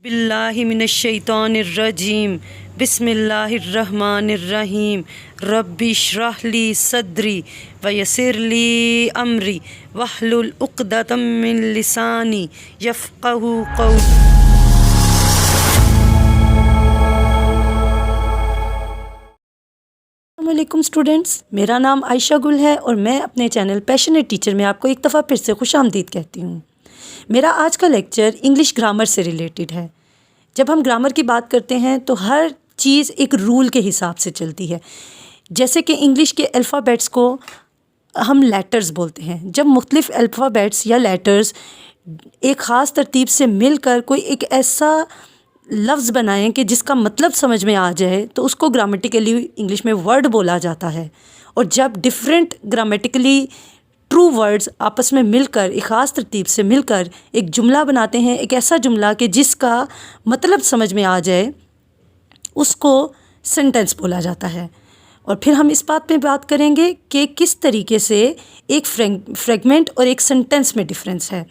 बिल्लाहि मिनश्शैतानिर्रजीम बिस्मिल्लाहिर्रहमानिर्रहीम रब्बि इश्रह ली सदरी वयस्सिर ली अमरी वहलुल उक़दतम मिन लिसानी यफ़क़हू क़ौली। अस्सलामुअलैकुम स्टूडेंट्स, मेरा नाम आयशा गुल है और मैं अपने चैनल पैशनेट टीचर में आपको एक दफ़ा फिर से खुशामदीद कहती हूँ। मेरा आज का लेक्चर इंग्लिश ग्रामर से रिलेटेड है। जब हम ग्रामर की बात करते हैं तो हर चीज़ एक रूल के हिसाब से चलती है। जैसे कि इंग्लिश के अल्फ़ाबेट्स को हम लेटर्स बोलते हैं। जब मुख्तलिफ़ अल्फ़ाबेट्स या लेटर्स एक ख़ास तरतीब से मिलकर कोई एक ऐसा लफ्ज़ बनाएं कि जिसका मतलब समझ में आ जाए तो उसको ग्रामेटिकली इंग्लिश में वर्ड बोला जाता है। और जब डिफरेंट ग्रामेटिकली ट्रू वर्ड्स आपस में मिलकर एक ख़ास तरतीब से मिलकर एक जुमला बनाते हैं, एक ऐसा जुमला कि जिसका मतलब समझ में आ जाए, उसको सेंटेंस बोला जाता है। और फिर हम इस बात पे बात करेंगे कि किस तरीके से एक फ्रेगमेंट और एक सेंटेंस में डिफरेंस है।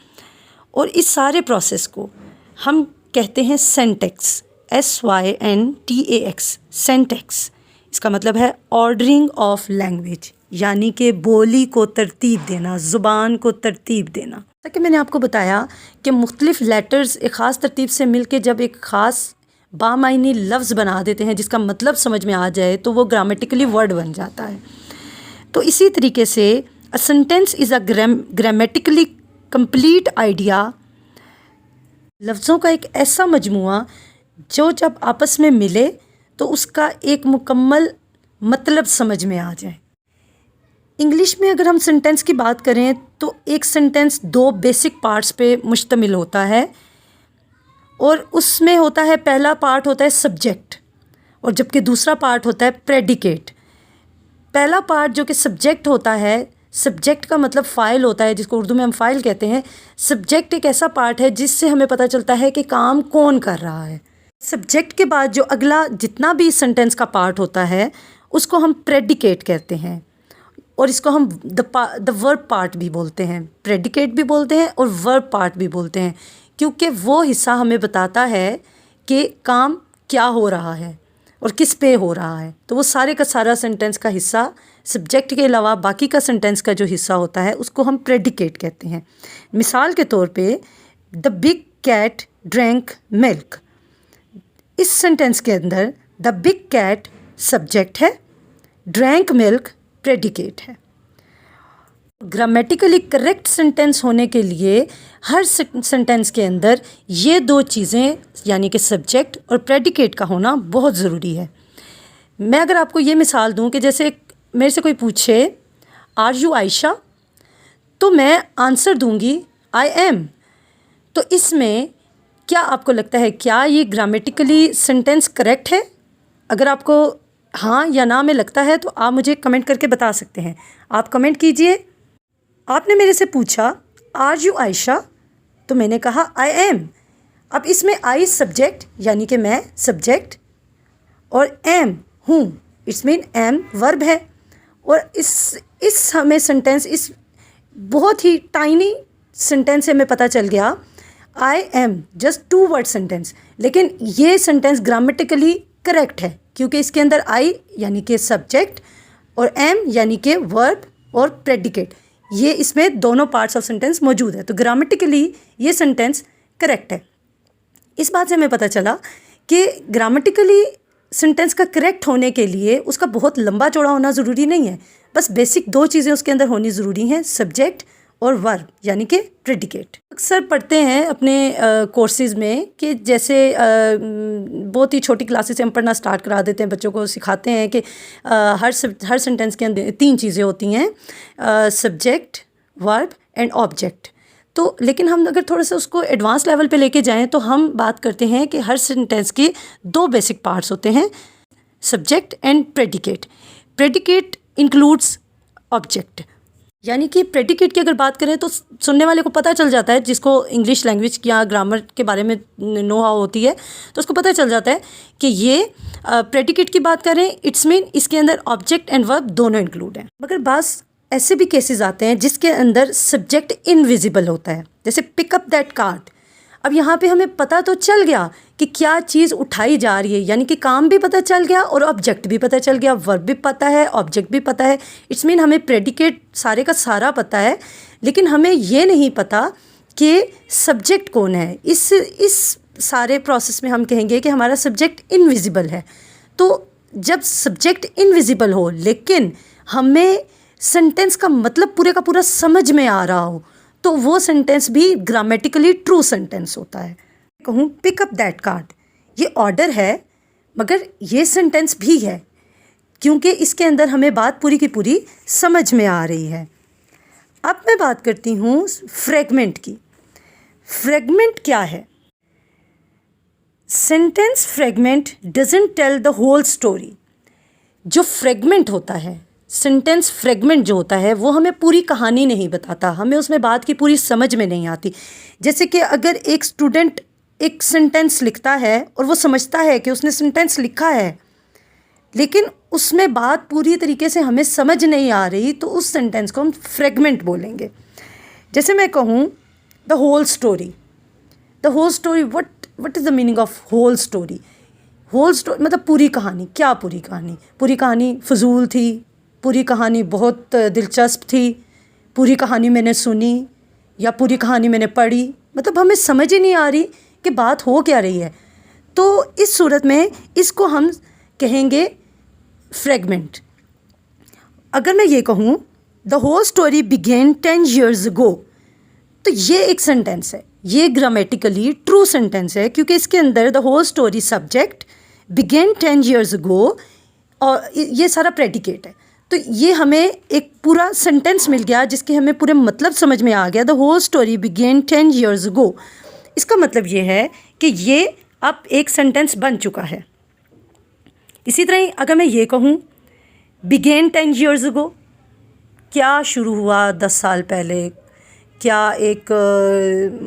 और इस सारे प्रोसेस को हम कहते हैं सेंटेक्स, SYNTAX, सेंटेक्स। इसका मतलब है ऑर्डरिंग ऑफ लैंग्वेज, यानी कि बोली को तरतीब देना, ज़ुबान को तरतीब देना। जैसा कि मैंने आपको बताया कि मुख्तलिफ़ लेटर्स एक ख़ास तरतीब से मिलके जब एक ख़ास बामायनी लफ्ज़ बना देते हैं जिसका मतलब समझ में आ जाए तो वो ग्रामेटिकली वर्ड बन जाता है। तो इसी तरीके से a sentence is a grammatically complete idea, लफ्ज़ों का एक ऐसा मजमुआ जो जब आपस में मिले तो उसका एक मुकम्मल मतलब समझ में आ जाए। इंग्लिश में अगर हम सेंटेंस की बात करें तो एक सेंटेंस दो बेसिक पार्ट्स पे मुश्तमिल होता है और उसमें होता है, पहला पार्ट होता है सब्जेक्ट और जबकि दूसरा पार्ट होता है प्रेडिकेट। पहला पार्ट जो कि सब्जेक्ट होता है, सब्जेक्ट का मतलब फ़ाइल होता है, जिसको उर्दू में हम फ़ाइल कहते हैं। सब्जेक्ट एक ऐसा पार्ट है जिससे हमें पता चलता है कि काम कौन कर रहा है। सब्जेक्ट के बाद जो अगला जितना भी सेंटेंस का पार्ट होता है उसको हम प्रेडिकेट कहते हैं और इसको हम द वर्ब पार्ट भी बोलते हैं, प्रेडिकेट भी बोलते हैं और वर्ब पार्ट भी बोलते हैं, क्योंकि वो हिस्सा हमें बताता है कि काम क्या हो रहा है और किस पे हो रहा है। तो वो सारे का सारा सेंटेंस का हिस्सा, सब्जेक्ट के अलावा बाकी का सेंटेंस का जो हिस्सा होता है उसको हम प्रेडिकेट कहते हैं। मिसाल के तौर पे the big cat drank milk, इस सेंटेंस के अंदर द बिग कैट सब्जेक्ट है, ड्रैंक मिल्क प्रेडिकेट है। ग्रामेटिकली करेक्ट सेंटेंस होने के लिए हर सेंटेंस के अंदर ये दो चीज़ें यानी कि सब्जेक्ट और प्रेडिकेट का होना बहुत ज़रूरी है। मैं अगर आपको ये मिसाल दूं कि जैसे मेरे से कोई पूछे आर यू आयशा, तो मैं आंसर दूंगी आई एम। तो इसमें क्या आपको लगता है, क्या ये ग्रामेटिकली सेंटेंस करेक्ट है? अगर आपको हाँ या ना में लगता है तो आप मुझे कमेंट करके बता सकते हैं। आप कमेंट कीजिए। आपने मेरे से पूछा आर यू आयशा, तो मैंने कहा आई एम। अब इसमें आई सब्जेक्ट यानी कि मैं सब्जेक्ट और एम हूँ, इट्स मीन एम वर्ब है। और इस हमें सेंटेंस, इस बहुत ही टाइनी सेंटेंस से हमें पता चल गया I am, just 2 word sentence, लेकिन ये सेंटेंस ग्रामेटिकली करेक्ट है क्योंकि इसके अंदर आई यानी कि सब्जेक्ट और एम यानी कि वर्ब और प्रेडिकेट, ये इसमें दोनों पार्ट्स ऑफ सेंटेंस मौजूद है। तो ग्रामेटिकली ये सेंटेंस करेक्ट है। इस बात से हमें पता चला कि ग्रामेटिकली सेंटेंस का करेक्ट होने के लिए उसका बहुत लंबा चौड़ा होना ज़रूरी नहीं है, बस बेसिक 2 चीज़ें उसके अंदर होनी ज़रूरी हैं, सब्जेक्ट और वर्ब यानी कि प्रेडिकेट। अक्सर पढ़ते हैं अपने कोर्सेज़ में कि जैसे बहुत ही छोटी क्लासेस से हम पढ़ना स्टार्ट करा देते हैं, बच्चों को सिखाते हैं कि हर सेंटेंस के अंदर 3 चीज़ें होती हैं, सब्जेक्ट, वर्ब एंड ऑब्जेक्ट। तो लेकिन हम अगर थोड़ा सा उसको एडवांस लेवल पे लेके जाएं तो हम बात करते हैं कि हर सेंटेंस के 2 बेसिक पार्ट्स होते हैं, subject and predicate. Predicate includes object, यानी कि प्रेडिकेट की अगर बात करें तो सुनने वाले को पता चल जाता है, जिसको इंग्लिश लैंग्वेज या ग्रामर के बारे में नो हाउ होती है तो उसको पता चल जाता है कि ये प्रेडिकेट की बात करें, इट्स मीन इसके अंदर ऑब्जेक्ट एंड वर्ब दोनों इंक्लूड हैं। मगर बस ऐसे भी केसेस आते हैं जिसके अंदर सब्जेक्ट इनविजिबल होता है, जैसे पिक अप दैट कार्ड। अब यहाँ पे हमें पता तो चल गया कि क्या चीज़ उठाई जा रही है, यानी कि काम भी पता चल गया और ऑब्जेक्ट भी पता चल गया, वर्ब भी पता है, ऑब्जेक्ट भी पता है। इट्स मीन हमें प्रेडिकेट सारे का सारा पता है, लेकिन हमें ये नहीं पता कि सब्जेक्ट कौन है। इस सारे प्रोसेस में हम कहेंगे कि हमारा सब्जेक्ट इनविजिबल है। तो जब सब्जेक्ट इनविजिबल हो लेकिन हमें सेंटेंस का मतलब पूरे का पूरा समझ में आ रहा हो, तो वो सेंटेंस भी ग्रामेटिकली ट्रू सेंटेंस होता है। कहूँ पिक अप दैट कार्ड, ये ऑर्डर है मगर ये सेंटेंस भी है, क्योंकि इसके अंदर हमें बात पूरी की पूरी समझ में आ रही है। अब मैं बात करती हूँ फ्रेगमेंट की। फ्रेगमेंट क्या है? Sentence fragment doesn't tell the whole story. जो फ्रेगमेंट होता है, सेंटेंस फ्रेगमेंट जो होता है, वो हमें पूरी कहानी नहीं बताता, हमें उसमें बात की पूरी समझ में नहीं आती। जैसे कि अगर एक स्टूडेंट एक सेंटेंस लिखता है और वो समझता है कि उसने सेंटेंस लिखा है, लेकिन उसमें बात पूरी तरीके से हमें समझ नहीं आ रही, तो उस सेंटेंस को हम फ्रेगमेंट बोलेंगे। जैसे मैं कहूँ the whole story, the whole story, what is the meaning of whole story? Whole story मतलब पूरी कहानी। क्या पूरी कहानी? पूरी कहानी फजूल थी, पूरी कहानी बहुत दिलचस्प थी, पूरी कहानी मैंने सुनी, या पूरी कहानी मैंने पढ़ी। मतलब हमें समझ ही नहीं आ रही कि बात हो क्या रही है। तो इस सूरत में इसको हम कहेंगे फ्रेगमेंट। अगर मैं ये कहूँ the whole story began 10 years ago, तो ये एक सेंटेंस है, ये ग्रामेटिकली ट्रू सेंटेंस है, क्योंकि इसके अंदर the whole story subject, began 10 years ago, और ये सारा प्रेडिकेट है। तो ये हमें एक पूरा सेंटेंस मिल गया जिसके हमें पूरे मतलब समझ में आ गया। The whole story began 10 years ago। इसका मतलब ये है कि ये अब एक सेंटेंस बन चुका है। इसी तरह ही अगर मैं ये कहूँ बिगेन 10 years ago, क्या शुरू हुआ 10 साल पहले? क्या एक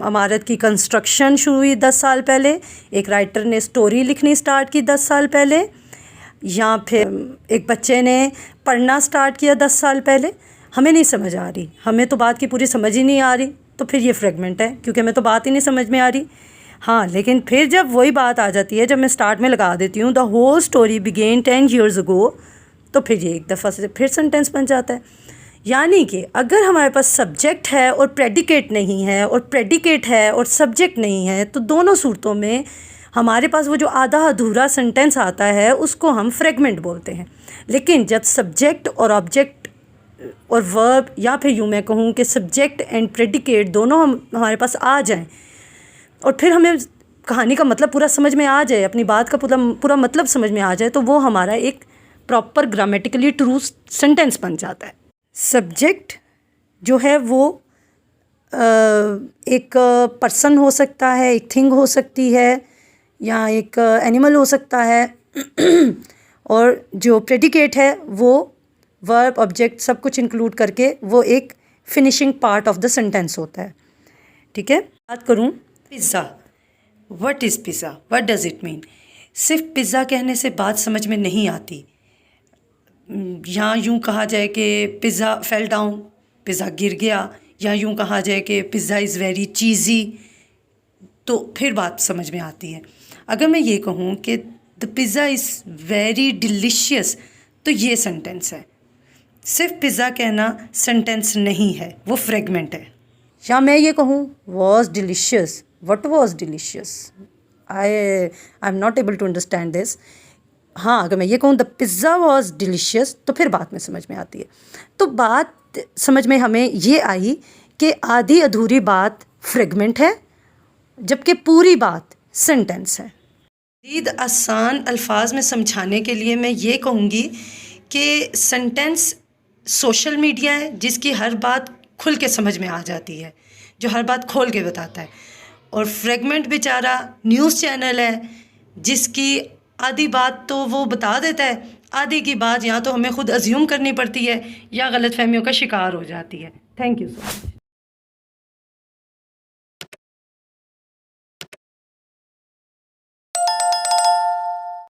इमारत की कंस्ट्रक्शन शुरू हुई 10 साल पहले? एक राइटर ने स्टोरी लिखनी स्टार्ट की 10 साल पहले? या फिर एक बच्चे ने पढ़ना स्टार्ट किया 10 साल पहले? हमें नहीं समझ आ रही, हमें तो बात की पूरी समझ ही नहीं आ रही, तो फिर ये फ्रेगमेंट है, क्योंकि हमें तो बात ही नहीं समझ में आ रही। हाँ, लेकिन फिर जब वही बात आ जाती है, जब मैं स्टार्ट में लगा देती हूँ the whole story began 10 years ago, तो फिर ये एक दफ़ा से फिर सेंटेंस बन जाता है। यानी कि अगर हमारे पास सब्जेक्ट है और प्रेडिकेट नहीं है, और प्रेडिकेट है और सब्जेक्ट नहीं है, तो दोनों सूरतों में हमारे पास वो जो आधा अधूरा सेंटेंस आता है उसको हम फ्रेगमेंट बोलते हैं। लेकिन जब सब्जेक्ट और ऑब्जेक्ट और वर्ब, या फिर यूँ मैं कहूँ कि सब्जेक्ट एंड प्रेडिकेट दोनों हमारे पास आ जाएं, और फिर हमें कहानी का मतलब पूरा समझ में आ जाए, अपनी बात का पूरा मतलब समझ में आ जाए, तो वो हमारा एक प्रॉपर ग्रामेटिकली ट्रू सेंटेंस बन जाता है। सब्जेक्ट जो है वो एक पर्सन हो सकता है, एक थिंग हो सकती है, या एक एनिमल हो सकता है, और जो प्रेडिकेट है वो वर्ब, ऑब्जेक्ट सब कुछ इंक्लूड करके वो एक finishing part of the sentence होता है। ठीक है, बात करूँ pizza. What is pizza? What does it mean? सिर्फ पिज़्ज़ा कहने से बात समझ में नहीं आती। यहाँ यूँ कहा जाए कि पिज़्ज़ा फेल डाउन, पिज़्ज़ा गिर गया, या यूँ कहा जाए कि पिज़्ज़ा इज़ वेरी चीज़ी, तो फिर बात समझ में आती है। अगर मैं ये कहूँ कि the pizza is very delicious, तो ये सेंटेंस है। सिर्फ पिज़्ज़ा कहना सेंटेंस नहीं है, वो फ्रेगमेंट है। या मैं ये कहूँ was delicious, what was delicious? I am not able to understand this. हाँ, अगर मैं ये कहूँ द पिज़्ज़ा वॉज डिलीशियस, तो फिर बात में समझ में आती है। तो बात समझ में हमें ये आई कि आधी अधूरी बात फ्रेगमेंट है, जबकि पूरी बात सेंटेंस है। मज़ीद आसान अल्फाज में समझाने के लिए मैं ये कहूँगी कि सेंटेंस सोशल मीडिया है, जिसकी हर बात खुल के समझ में आ जाती है, जो हर बात खोल के बताता है। और फ्रेगमेंट बेचारा न्यूज़ चैनल है, जिसकी आधी बात तो वो बता देता है, आधी की बात या तो हमें खुद अज्यूम करनी पड़ती है या गलतफहमियों का शिकार हो जाती है। Thank you so much.